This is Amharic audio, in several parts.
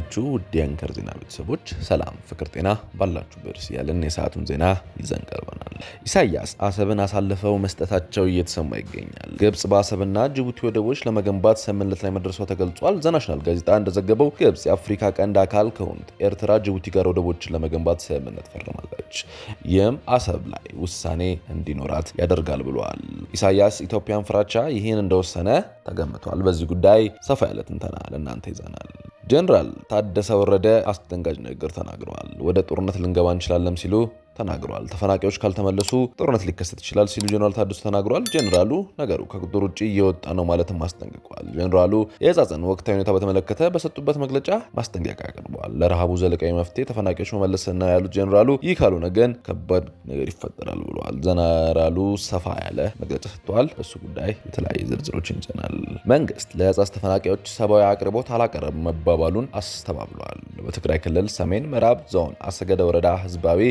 የተወደዳችሁ ውድ የአንከር ዜና ቤተሰቦች ሰላም ፍቅር ጤና ባላችሁበት ያለን የሰዓቱን ዜና ይዘን ቀርበናል። ኢሳያስ አሰብን አሳልፈው መስጠታቸው እየተሰማ ይገኛል። ግብጽ በአሰብና ጅቡቲ ወደቦች ለመገንባት ስምምነት ላይ መድረሷ ተገልጿል። ዘናሽናል ጋዜጣ እንደዘገበው ግብጽ የአፍሪካ ቀንድ አካል ከሆኑት ኤርትራ፣ ጅቡቲ ጋር ወደቦችን ለመገንባት ስምምነት ፈርማለች። ይህም አሰብ ላይ ውሳኔ እንዲኖራት ያደርጋል ብለዋል። ኢሳያስ ኢትዮጵያን ፍራቻ ይህን እንደወሰነ ተገምቷል። በዚህ ጉዳይ ሰፋ ያለ ትንተና ለእናንተ ይዘናል። ጀነራል ታደሰ ወረደ አስደንጋጭ ንግግር ተናግረዋል። ወደ ጦርነት ልንገባ እንችላለን ሲሉ ተናግረዋል። ተፈናቃዮች ካልተመለሱ ጦርነት ሊከሰት ይችላል ሲሉ ጀነራል ታደሰ ተናግረዋል። ጀነራሉ ነገሩ ከቁጥጥር ውጭ እየወጣ ነው ማለትም አስጠንቅቀዋል። ጀነራሉ የሕጻጽን ወቅታዊ ሁኔታ በተመለከተ በሰጡበት መግለጫ ማስጠንቀቂያ አቅርበዋል። ለረሃቡ ዘለቃዊ መፍትሄ ተፈናቃዮች መመለስና ያሉት ጀነራሉ ይህ ካልሆነ ግን ከባድ ነገር ይፈጠራል ብለዋል። ጀነራሉ ሰፋ ያለ መግለጫ ሰጥተዋል። በሱ ጉዳይ የተለያዩ ዝርዝሮችን ይዘናል። መንግስት ለሕጻጽ ተፈናቃዮች ሰብአዊ አቅርቦት አላቀረበም መባባሉን አስተባብሏል። በትግራይ ክልል ሰሜን ምዕራብ ዞን አሰገደ ወረዳ ህዝባዊ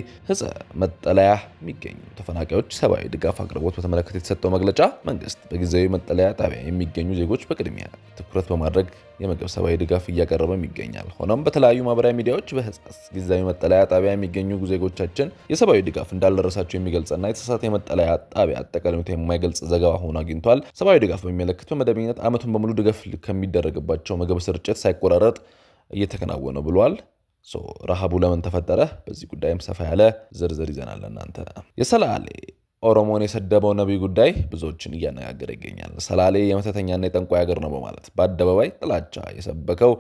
መጠለያ የሚገኙ ተፈናቃዮች ሰብአዊ ድጋፍ አቅርቦት በተመለከተ የተሰጠው መግለጫ መንግስት በጊዜያዊ መጠለያ ጣቢያ የሚገኙ ዜጎች በቅድሚያ ትኩረት በማድረግ የምግብ ሰብአዊ ድጋፍ እያቀረበም ይገኛል። ሆኖም በተለያዩ ማህበራዊ ሚዲያዎች በህጻጽ ጊዜያዊ መጠለያ ጣቢያ የሚገኙ ዜጎቻችን የሰብአዊ ድጋፍ እንዳልደረሳቸው የሚገልጽና የተሳሳተ የመጠለያ ጣቢያ አጠቃላይ ሁኔታ የማይገልጽ ዘገባ ሆኖ አግኝቷል። ሰብአዊ ድጋፍ በሚመለከት በመደበኛነት ዓመቱን በሙሉ ድጋፍ ከሚደረግባቸው ምግብ ስርጭት ሳይቆራረጥ እየተከናወነ ብሏል። ረሃቡ ለምን ተፈጠረ? በዚህ ጉዳይም ሰፋ ያለ ዝርዝር ይዘናል እናንተ። የሰላሌ ኦሮሞን የሰደበው ነቢይ ጉዳይ ብዙዎችን እያነጋገረ ይገኛል። ሰላሌ የመተተኛና የጠንቋይ ሀገር ነው በማለት በአደባባይ ጥላቻ የሰበከው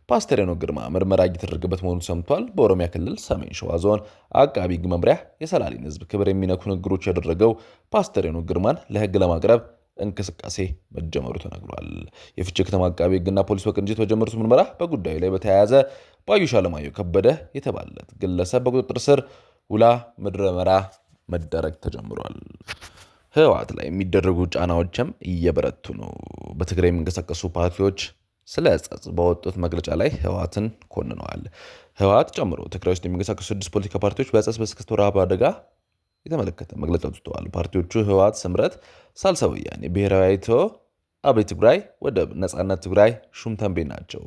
ፓስተር ሄኖክ ግርማ ምርመራ እየተደረገበት መሆኑ ሰምቷል። በኦሮሚያ ክልል ሰሜን ሸዋ ዞን አቃቢ ሕግ መምሪያ የሰላሌን ህዝብ ክብር የሚነኩ ንግግሮች ያደረገው ፓስተር ሄኖክ ግርማን ለህግ ለማቅረብ እንቅስቃሴ መጀመሩ ተነግሯል። የፍቼ ከተማ አቃቢ ሕግና ፖሊስ በቅንጅት በጀመሩት ምርመራ በጉዳዩ ላይ በተያያዘ ባዩሽ አለማየሁ ከበደ የተባለት ግለሰብ በቁጥጥር ስር ውላ ምርመራ መደረግ ተጀምሯል። ህወሓት ላይ የሚደረጉ ጫናዎችም እየበረቱ ነው። በትግራይ የሚንቀሳቀሱ ፓርቲዎች ስለ ሕጸጽ በወጡት መግለጫ ላይ ህወሓትን ኮንነዋል። ህወሓት ጨምሮ ትግራይ ውስጥ የሚንቀሳቀሱ 6 ፖለቲካ ፓርቲዎች በሕጸጽ በተከሰተው ረሃብ አደጋ የተመለከተ መግለጫ አውጥተዋል። ፓርቲዎቹ ህወሓት፣ ስምረት፣ ሳልሳይ ወያነ፣ ብሔራዊ አይቶ፣ አብይ ትግራይ፣ ወደብ፣ ነጻነት ትግራይ፣ ሹም ተንቤን ናቸው።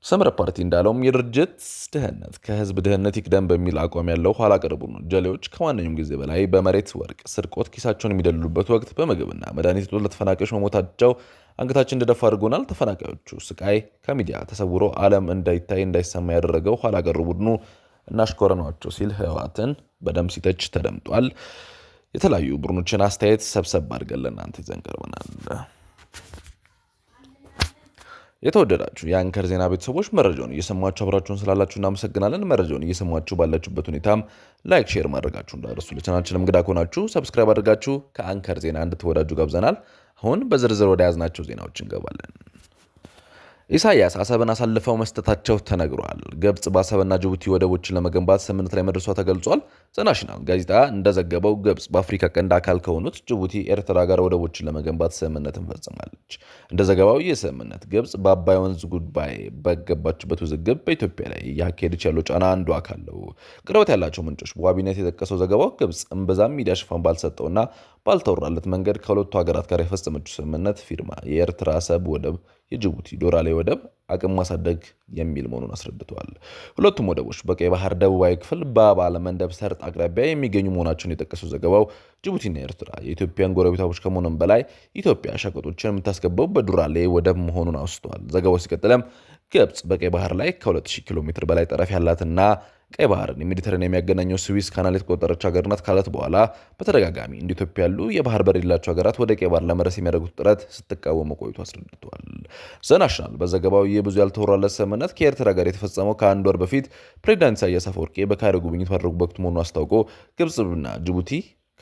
ስምረት ፓርቲ እንዳለውም የድርጅት ድህነት ከህዝብ ድህነት ይቅደም በሚል አቋም ያለው ኋላ ቀር ቡድኑ ጀሌዎች ከማንኛውም ጊዜ በላይ በመሬት ወርቅ ስርቆት ኪሳቸውን የሚደልሉበት ወቅት በምግብና መድኃኒት እጦት ለተፈናቃዮች መሞታቸው አንገታችን እንደደፋ አድርጎናል። ተፈናቃዮቹ ስቃይ ከሚዲያ ተሰውሮ ዓለም እንዳይታይ እንዳይሰማ ያደረገው ኋላ ቀር ቡድኑ እናሽኮረኗቸው ሲል ህወሓትን በደም ሲተች ተደምጧል። የተለያዩ ቡድኖችን አስተያየት ሰብሰብ አድርገን ለእናንተ ይዘን ቀርበናል። የተወደዳችሁ የአንከር ዜና ቤተሰቦች መረጃውን እየሰማችሁ አብራችሁን ስላላችሁ እናመሰግናለን። መረጃውን እየሰማችሁ ባላችሁበት ሁኔታም ላይክ፣ ሼር ማድረጋችሁ እንዳትረሱ። ለቻናላችን እንግዳ ከሆናችሁ ሰብስክራይብ አድርጋችሁ ከአንከር ዜና እንድትወዳጁ ጋብዘናል። አሁን በዝርዝር ወደ ያዝናቸው ዜናዎች እንገባለን። ኢሳያስ አሰብን አሳልፈው መስጠታቸው ተነግሯል። ግብጽ በአሰብና ጅቡቲ ወደቦችን ለመገንባት ስምምነት ላይ መድረሷ ተገልጿል። ዘናሽናል ጋዜጣ እንደዘገበው ግብጽ በአፍሪካ ቀንድ አካል ከሆኑት ጅቡቲ፣ ኤርትራ ጋር ወደቦችን ለመገንባት ስምምነትን ፈጽማለች። እንደ ዘገባው ይህ ስምምነት ግብጽ በአባይ ወንዝ ጉዳይ በገባችበት ውዝግብ በኢትዮጵያ ላይ እያካሄደች ያለው ጫና አንዱ አካል ነው። ቅርበት ያላቸው ምንጮች በዋቢነት የጠቀሰው ዘገባው ግብጽ እምብዛም ሚዲያ ሽፋን ባልሰጠውና ባልተወራለት መንገድ ከሁለቱ ሀገራት ጋር የፈጸመችው ስምምነት ፊርማ የኤርትራ አሰብ ወደብ፣ የጅቡቲ ዶራሌ ወደብ አቅም ማሳደግ የሚል መሆኑን አስረድተዋል። ሁለቱም ወደቦች በቀይ ባህር ደቡባዊ ክፍል በባለ መንደብ ሰርጥ አቅራቢያ የሚገኙ መሆናቸውን የጠቀሰው ዘገባው ጅቡቲና ኤርትራ የኢትዮጵያን ጎረቤታዎች ከመሆኑም በላይ ኢትዮጵያ ሸቀጦችን የምታስገባው በዱራሌ ወደብ መሆኑን አውስተዋል። ዘገባው ሲቀጥለም ግብጽ በቀይ ባህር ላይ ከ2000 ኪሎ ሜትር በላይ ጠረፍ ያላትና ቀይ ባህርን የሜዲተራኒያን የሚያገናኘው ስዊስ ካናል የተቆጠረች ሀገር ናት ካለት በኋላ በተደጋጋሚ እንደ ኢትዮጵያ ያሉ የባህር በር የሌላቸው ሀገራት ወደ ቀይ ባህር ለመድረስ የሚያደርጉት ጥረት ስትቃወም መቆየቱ አስረድተዋል። ዘናሽናል በዘገባው የብዙ ያልተወራለት ስምምነት ከኤርትራ ጋር የተፈጸመው ከአንድ ወር በፊት ፕሬዚዳንት ኢሳያስ አፈወርቂ በካይሮ ጉብኝት ባደረጉበት ወቅት መሆኑን አስታውቆ ግብጽና ጅቡቲ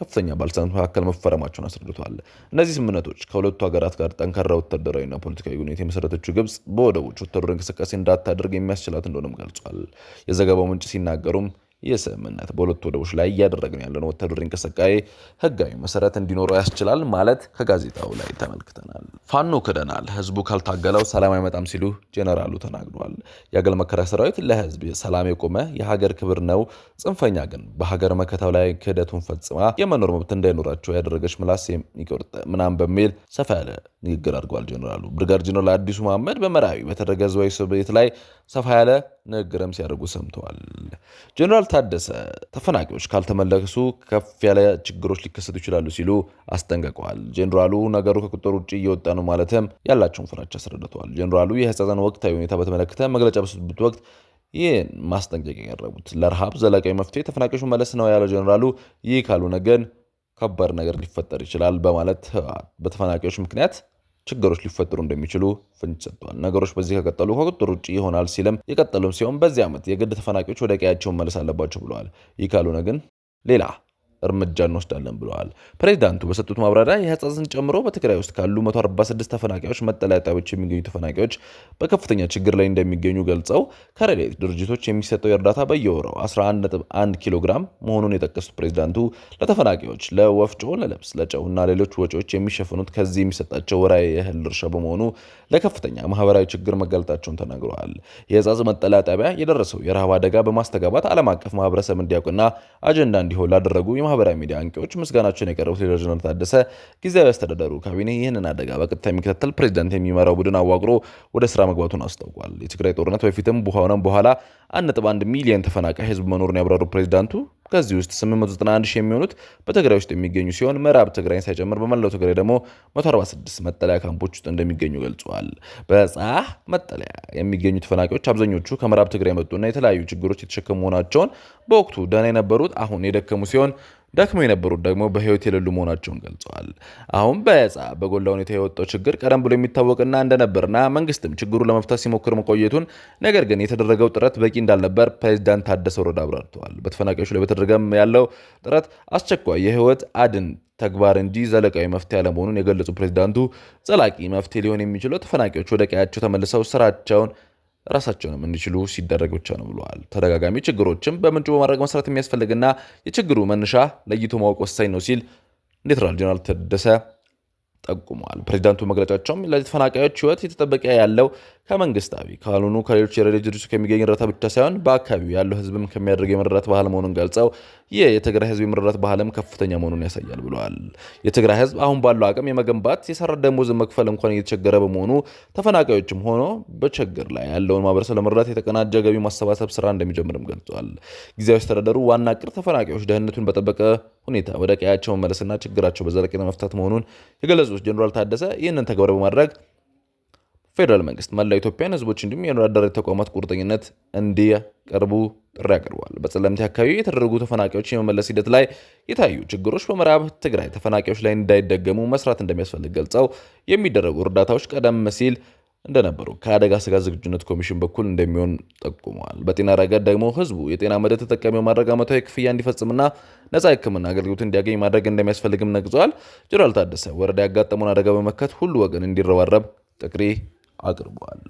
ከፍተኛ ባለስልጣናት መካከል መፈረማቸውን አስረድተዋል። እነዚህ ስምምነቶች ከሁለቱ ሀገራት ጋር ጠንካራ ወታደራዊና ፖለቲካዊ ግንኙነት የመሰረተችው ግብጽ በወደቦች ወታደራዊ እንቅስቃሴ እንዳታደርግ የሚያስችላት እንደሆነም ገልጿል። የዘገባው ምንጭ ሲናገሩም ይህ ስምምነት በሁለቱ ወደቦች ላይ እያደረግን ያለነው ወታደራዊ እንቅስቃሴ ህጋዊ መሰረት እንዲኖረው ያስችላል ማለት ከጋዜጣው ላይ ተመልክተናል። ፋኖ ክደናል፣ ህዝቡ ካልታገለው ሰላም አይመጣም ሲሉ ጄኔራሉ ተናግረዋል። የአገር መከላከያ ሰራዊት ለህዝብ ሰላም የቆመ የሀገር ክብር ነው፣ ጽንፈኛ ግን በሀገር መከታው ላይ ክህደቱን ፈጽማ የመኖር መብት እንዳይኖራቸው ያደረገች ምላስ የሚቆርጥ ምናምን በሚል ሰፋ ያለ ንግግር አድርገዋል። ጄኔራሉ ብርጋዴር ጄኔራል አዲሱ መሐመድ በመራዊ በተደረገ ህዝባዊ ስብሰባ ላይ ሰፋ ያለ ንግግርም ሲያደርጉ ሰምተዋል። ጄኔራል ታደሰ ተፈናቃዮች ካልተመለሱ ከፍ ያለ ችግሮች ሊከሰቱ ይችላሉ ሲሉ አስጠንቅቀዋል። ጄኔራሉ ነገሩ ከቁጥጥር ውጭ እየወጣ ነው ማለትም ያላቸውን ፍራቻ አስረድተዋል። ጄኔራሉ የህፃናትን ወቅታዊ ሁኔታ በተመለከተ መግለጫ በሰጡበት ወቅት ይህን ማስጠንቀቂያ ያቀረቡት ለረሃብ ዘላቂያዊ መፍትሄ ተፈናቃዮች መመለስ ነው ያለው ጄኔራሉ ይህ ካልሆነ ግን ከባድ ነገር ሊፈጠር ይችላል በማለት በተፈናቃዮች ምክንያት ችግሮች ሊፈጠሩ እንደሚችሉ ፍንጭ ሰጥተዋል። ነገሮች በዚህ ከቀጠሉ ከቁጥጥር ውጭ ይሆናል ሲልም የቀጠሉም ሲሆን በዚህ ዓመት የግድ ተፈናቃዮች ወደ ቀያቸው መመለስ አለባቸው ብለዋል። ይህ ካልሆነ ግን ሌላ እርምጃ እንወስዳለን ብለዋል። ፕሬዚዳንቱ በሰጡት ማብራሪያ የህፃናትን ጨምሮ በትግራይ ውስጥ ካሉ 146 ተፈናቃዮች መጠለያ ጣቢያዎች የሚገኙ ተፈናቃዮች በከፍተኛ ችግር ላይ እንደሚገኙ ገልጸው ከረድኤት ድርጅቶች የሚሰጠው የእርዳታ በየወሩ 11.1 ኪሎ ግራም መሆኑን የጠቀሱት ፕሬዚዳንቱ ለተፈናቃዮች ለወፍጮ፣ ለልብስ፣ ለጨው እና ሌሎች ወጪዎች የሚሸፍኑት ከዚህ የሚሰጣቸው ወራዊ የእህል ድርሻ በመሆኑ ለከፍተኛ ማህበራዊ ችግር መጋለጣቸውን ተናግረዋል። የህፃናት መጠለያ ጣቢያ የደረሰው የረሃብ አደጋ በማስተጋባት ዓለም አቀፍ ማህበረሰብ እንዲያውቅና አጀንዳ እንዲሆን ላደረጉ የማህበራዊ ሚዲያ አንቂዎች ምስጋናቸውን ያቀረቡት ጄኔራል ታደሰ ጊዜያዊ አስተዳደሩ ካቢኔ ይህንን አደጋ በቀጥታ የሚከታተል ፕሬዚዳንት የሚመራው ቡድን አዋቅሮ ወደ ስራ መግባቱን አስታውቋል። የትግራይ ጦርነት በፊትም በኋላ 1.1 ሚሊዮን ተፈናቃይ ህዝብ መኖሩን ያብራሩ ፕሬዚዳንቱ ከዚህ ውስጥ 891 ሺህ የሚሆኑት በትግራይ ውስጥ የሚገኙ ሲሆን ምዕራብ ትግራይን ሳይጨምር በመላው ትግራይ ደግሞ 146 መጠለያ ካምፖች ውስጥ እንደሚገኙ ገልጸዋል። በጻህ መጠለያ የሚገኙ ተፈናቃዮች አብዛኞቹ ከምዕራብ ትግራይ የመጡና የተለያዩ ችግሮች የተሸከሙ መሆናቸውን በወቅቱ ደህና የነበሩት አሁን የደከሙ ሲሆን ደክመው የነበሩት ደግሞ በህይወት የሌሉ መሆናቸውን ገልጸዋል። አሁን በጎላ ሁኔታ የወጣው ችግር ቀደም ብሎ የሚታወቅና እንደነበርና መንግስትም ችግሩን ለመፍታት ሲሞክር መቆየቱን ነገር ግን የተደረገው ጥረት በቂ እንዳልነበር ፕሬዚዳንት ታደሰ ወረደ አብራርተዋል። በተፈናቃዮች ላይ በተደረገም ያለው ጥረት አስቸኳይ የህይወት አድን ተግባር እንጂ ዘላቂያዊ መፍትሄ አለመሆኑን የገለጹ ፕሬዚዳንቱ ዘላቂ መፍትሄ ሊሆን የሚችለው ተፈናቃዮች ወደ ቀያቸው ተመልሰው ስራቸውን ራሳቸውንም እንዲችሉ ሲደረግ ብቻ ነው ብለዋል። ተደጋጋሚ ችግሮችም በምንጩ በማድረግ መስራት የሚያስፈልግና የችግሩ መነሻ ለይቶ ማወቅ ወሳኝ ነው ሲል ሌተናል ጄኔራል ታደሰ ጠቁመዋል። ፕሬዚዳንቱ መግለጫቸውም ለተፈናቃዮች ህይወት የተጠበቀ ያለው ከመንግስታዊ ካልሆኑ ከሌሎች የረድኤት ድርጅቶች ከሚገኝ እርዳታ ብቻ ሳይሆን በአካባቢው ያለው ህዝብም ከሚያደርግ የመረዳት ባህል መሆኑን ገልጸው ይህ የትግራይ ህዝብ የመረዳት ባህልም ከፍተኛ መሆኑን ያሳያል ብለዋል። የትግራይ ህዝብ አሁን ባለው አቅም የመገንባት የሰራ ደሞዝ መክፈል እንኳን እየተቸገረ በመሆኑ ተፈናቃዮችም ሆኖ በችግር ላይ ያለውን ማህበረሰብ ለመረዳት የተቀናጀ ገቢ ማሰባሰብ ስራ እንደሚጀምርም ገልጸዋል። ጊዜያዊ አስተዳደሩ ዋና እቅድ ተፈናቃዮች ደህንነቱን በጠበቀ ሁኔታ ወደ ቀያቸው መመለስና ችግራቸው በዘላቂነት መፍታት መሆኑን የገለጹት ጄኔራል ታደሰ ይህንን ተግባራዊ በማድረግ ፌዴራል መንግስት መላው ኢትዮጵያን ህዝቦች እንዲሁም የአደራዳሪ ተቋማት ቁርጠኝነት እንዲያቀርቡ ጥሪ አቅርበዋል። በጸለምቴ አካባቢ የተደረጉ ተፈናቃዮች የመመለስ ሂደት ላይ የታዩ ችግሮች በምዕራብ ትግራይ ተፈናቃዮች ላይ እንዳይደገሙ መስራት እንደሚያስፈልግ ገልጸው የሚደረጉ እርዳታዎች ቀደም ሲል እንደነበሩ ከአደጋ ስጋት ዝግጁነት ኮሚሽን በኩል እንደሚሆን ጠቁመዋል። በጤና ረገድ ደግሞ ህዝቡ የጤና መድን ተጠቃሚ በማድረግ ዓመታዊ ክፍያ እንዲፈጽምና ነጻ ሕክምና አገልግሎት እንዲያገኝ ማድረግ እንደሚያስፈልግም ነግዘዋል። ጄኔራል ታደሰ ወረዳ ያጋጠመውን አደጋ በመመከት ሁሉ ወገን እንዲረባረብ ጥሪ አቅርበዋል።